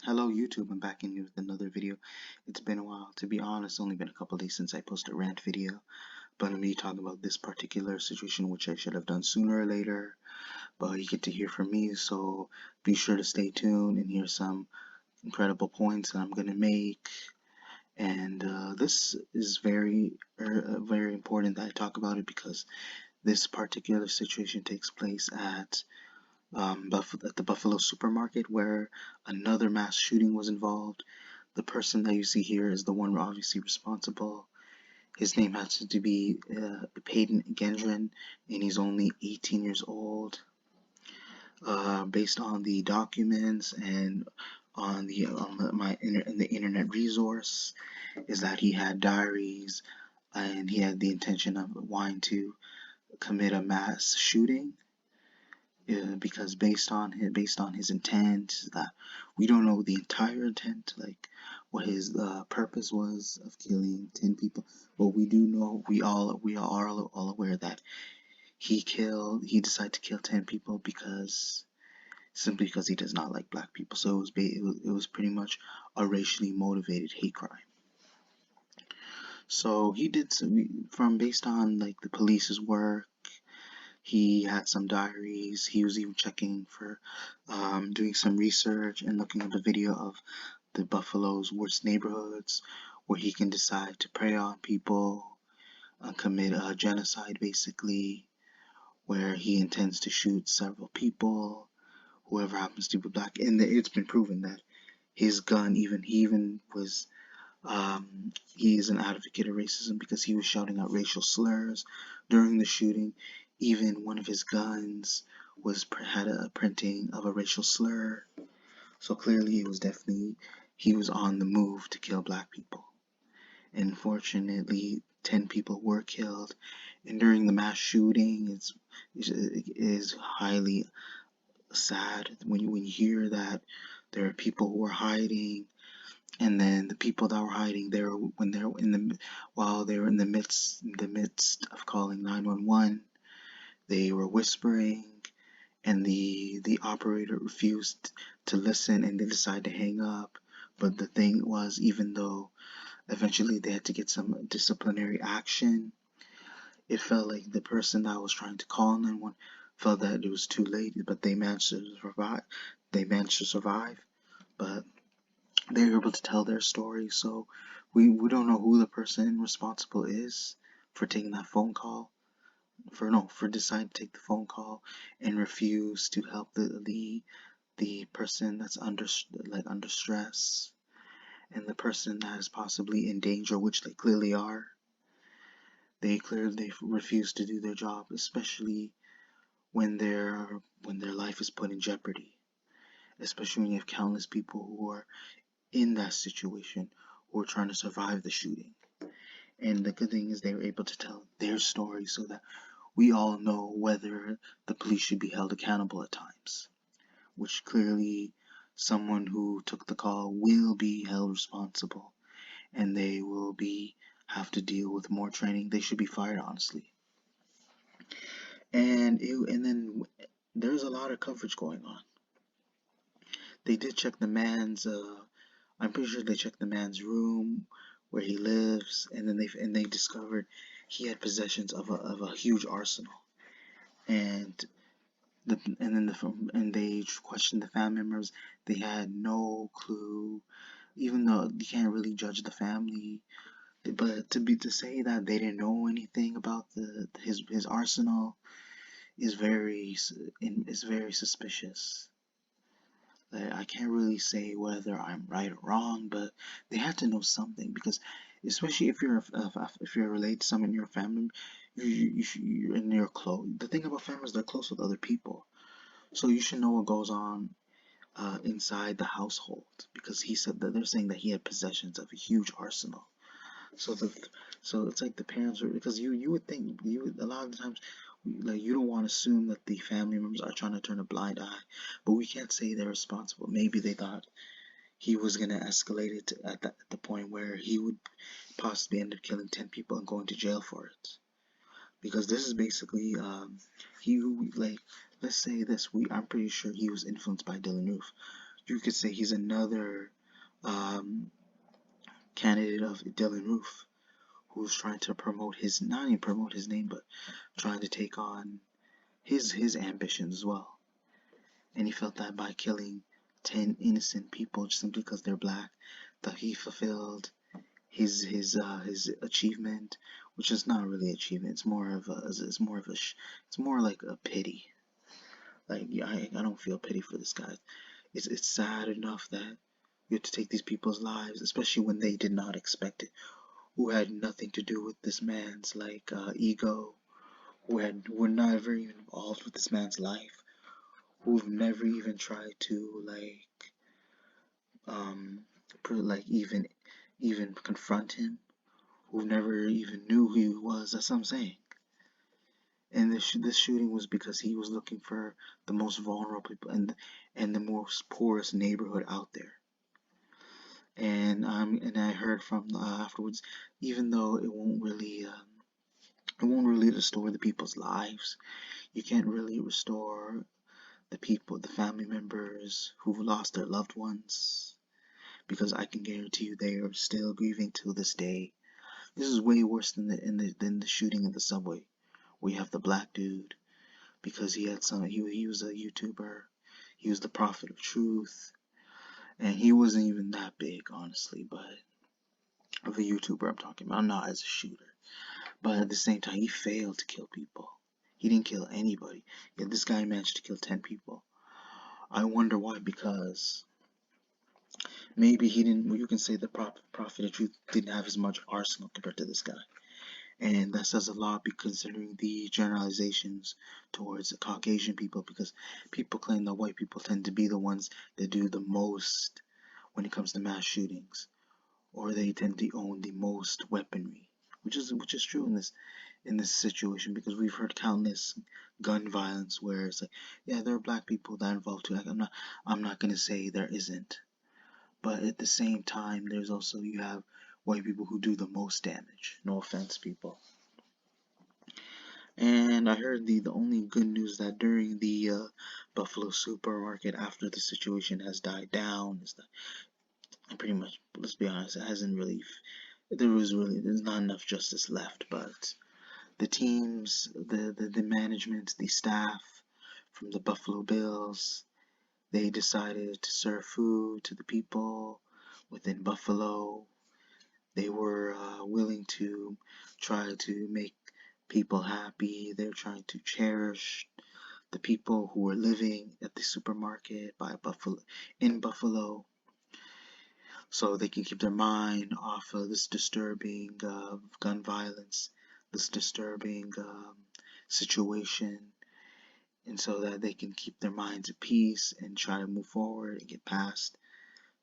Hello YouTube, I'm back in here with another video. It's been a while. To be honest, it's only been a couple days since I posted a rant video. But I'm going to be talking about this particular situation, which I should have done sooner or later. But you get to hear from me, so be sure to stay tuned and hear some incredible points that I'm going to make. And this is very important that I talk about it because this particular situation takes place at the Buffalo supermarket where another mass shooting was involved. The person that you see here is the one obviously responsible. His name has to be Payton Gendron, and he's only 18 years old. Based on the documents and on the internet resource, is that he had diaries and he had the intention of wanting to commit a mass shooting. Because based on his intent, that we don't know the entire intent, like what his purpose was of killing 10 people, but we do know, we are all aware that he decided to kill 10 people because simply because he does not like black people. So it was pretty much a racially motivated hate crime. So he did from based on like the police's work. He had some diaries. He was even checking for, doing some research and looking at the video of the Buffalo's worst neighborhoods where he can decide to prey on people, commit a genocide basically, where he intends to shoot several people, whoever happens to be black. And it's been proven that his gun, he even was, he is an advocate of racism because he was shouting out racial slurs during the shooting. Even one of his guns had a printing of a racial slur. So clearly it was definitely, he was on the move to kill black people. And unfortunately, 10 people were killed. And during the mass shooting, it is highly sad when you hear that there are people who are hiding, and then the people that were hiding there when they were in the while they were in the midst of calling 911, they were whispering, and the operator refused to listen, and they decided to hang up. But the thing was, even though eventually they had to get some disciplinary action, it felt like the person that was trying to call 911 felt that it was too late, but they managed to survive. But they were able to tell their story. So we don't know who the person responsible is for taking that phone call, for deciding to take the phone call and refuse to help the person that's under stress, and the person that is possibly in danger, which they clearly are. They clearly refuse to do their job, especially when their life is put in jeopardy. Especially when you have countless people who are in that situation, who are trying to survive the shooting. And the good thing is they were able to tell their story so that we all know whether the police should be held accountable at times, which clearly someone who took the call will be held responsible, and they will have to deal with more training. They should be fired, honestly. And then there's a lot of coverage going on. They did check the man's I'm pretty sure they checked the man's room where he lives, and then they discovered he had possessions of a huge arsenal. And they questioned the family members. They had no clue, even though you can't really judge the family. But to say that they didn't know anything about his arsenal is very suspicious. I can't really say whether I'm right or wrong, but they had to know something, because especially if you're related to someone in your family, you're in your close. The thing about families, they're close with other people, so you should know what goes on inside the household, because he said that they're saying that he had possessions of a huge arsenal. So it's like the parents are, because you would think, a lot of the times, like, you don't want to assume that the family members are trying to turn a blind eye, but we can't say they're responsible. Maybe they thought he was gonna escalate it at the point where he would possibly end up killing 10 people and going to jail for it. Because this is basically he like let's say this, I'm pretty sure he was influenced by Dylan Roof. You could say he's another um, candidate of Dylan Roof, who's trying to promote his, not even promote his name, but trying to take on his ambitions as well. And he felt that by killing 10 innocent people just simply because they're black, that he fulfilled his achievement, which is not really achievement. It's more like a pity. Like, I don't feel pity for this guy. It's sad enough that you have to take these people's lives, especially when they did not expect it, who had nothing to do with this man's ego, were never even involved with this man's life, who've never even tried to um even confront him, who never even knew who he was. That's what I'm saying. And this shooting was because he was looking for the most vulnerable people and the most poorest neighborhood out there. And I heard from afterwards, even though it won't really restore the people's lives. You can't really restore the people, the family members who've lost their loved ones, because I can guarantee you they are still grieving to this day. This is way worse than the shooting in the subway, where you have the black dude because he was a YouTuber, he was the prophet of truth, and he wasn't even that big, honestly, but of a YouTuber I'm talking about, not as a shooter. But at the same time, he failed to kill people. He didn't kill anybody. Yet this guy managed to kill 10 people. I wonder why, because maybe he didn't, well, you can say the prophet of truth didn't have as much arsenal compared to this guy. And that says a lot, considering the generalizations towards the Caucasian people, because people claim that white people tend to be the ones that do the most when it comes to mass shootings, or they tend to own the most weaponry, which is true in this situation, because we've heard countless gun violence where it's like, yeah, there are black people that are involved too. Like, I'm not gonna say there isn't, but at the same time, there's also, you have white people who do the most damage. No offense, people. And I heard the only good news that during the Buffalo supermarket, after the situation has died down, is that, and pretty much, let's be honest, it hasn't really, there's not enough justice left, but the teams, the management, the staff from the Buffalo Bills, they decided to serve food to the people within Buffalo. They were willing to try to make people happy. They're trying to cherish the people who were living at the supermarket in Buffalo, so they can keep their mind off of this disturbing gun violence, this disturbing situation, and so that they can keep their minds at peace and try to move forward and get past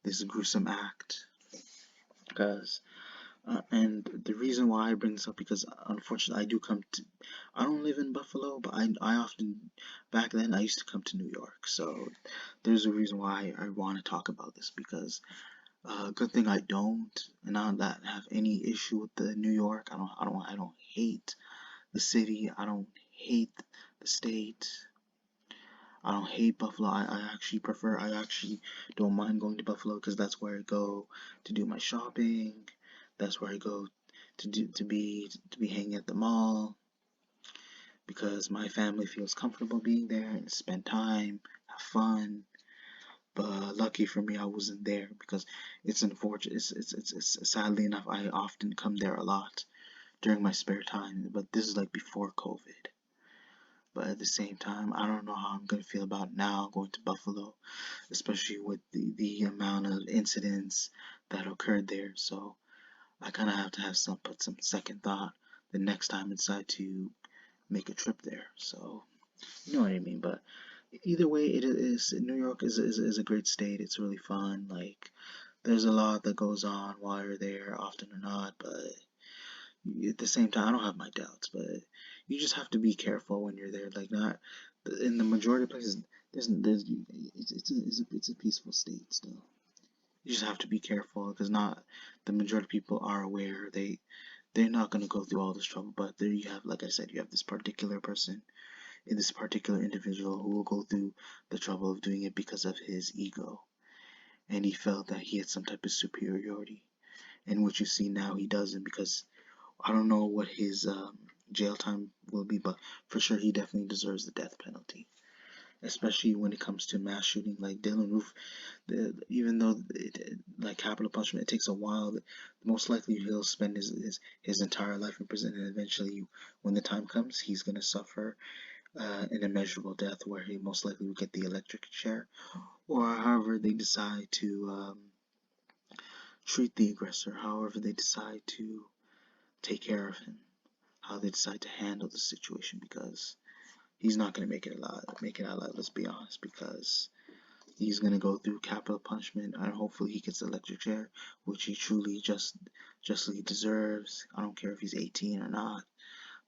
this gruesome act. Because and the reason why I bring this up, because unfortunately I don't live in Buffalo, but I often, back then I used to come to New York, so there's a reason why I want to talk about this, because good thing I don't, and I don't have any issue with the New York. I don't hate the city. I don't hate the state. I don't hate Buffalo. I actually don't mind going to Buffalo, because that's where I go to do my shopping. That's where I go to be hanging at the mall, because my family feels comfortable being there and spend time, have fun. But lucky for me, I wasn't there, because it's unfortunate. It's sadly enough, I often come there a lot during my spare time. But this is like before COVID. But at the same time, I don't know how I'm gonna feel about now going to Buffalo, especially with the amount of incidents that occurred there. So I kind of have to put some second thought the next time I decide to make a trip there. So you know what I mean. But either way, it is New York is a great state. It's really fun. Like, there's a lot that goes on while you're there, often or not. But at the same time, I don't have my doubts. But you just have to be careful when you're there. Like, not in the majority of places. There's it's a peaceful state still. You just have to be careful, because not the majority of people are aware. They're not gonna go through all this trouble. But there you have, like I said, you have this particular person, in this particular individual, who will go through the trouble of doing it because of his ego. and he felt that he had some type of superiority. And what you see now, he doesn't, because I don't know what his jail time will be, but for sure he definitely deserves the death penalty. Especially when it comes to mass shooting like Dylan Roof, even though like capital punishment, it takes a while. Most likely he'll spend his entire life in prison, and eventually, when the time comes, he's gonna suffer an immeasurable death, where he most likely will get the electric chair, or however they decide to treat the aggressor, however they decide to take care of him, how they decide to handle the situation, because he's not gonna make it alive. Make it out alive. Let's be honest, because he's gonna go through capital punishment, and hopefully he gets the electric chair, which he truly justly deserves. I don't care if he's 18 or not,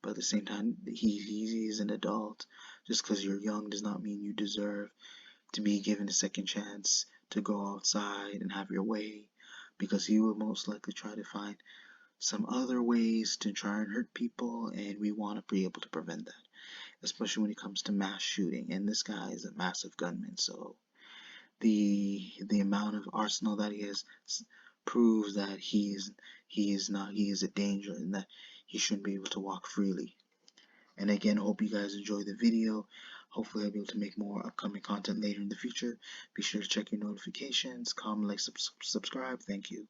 but at the same time, he is an adult. Just because you're young does not mean you deserve to be given a second chance to go outside and have your way, because he will most likely try to find some other ways to try and hurt people, and we want to be able to prevent that, especially when it comes to mass shooting. And this guy is a massive gunman, so the amount of arsenal that he has proves that he is a danger, and that he shouldn't be able to walk freely. And again, hope you guys enjoy the video. Hopefully I'll be able to make more upcoming content later in the future. Be sure to check your notifications, comment, like, subscribe. Thank you.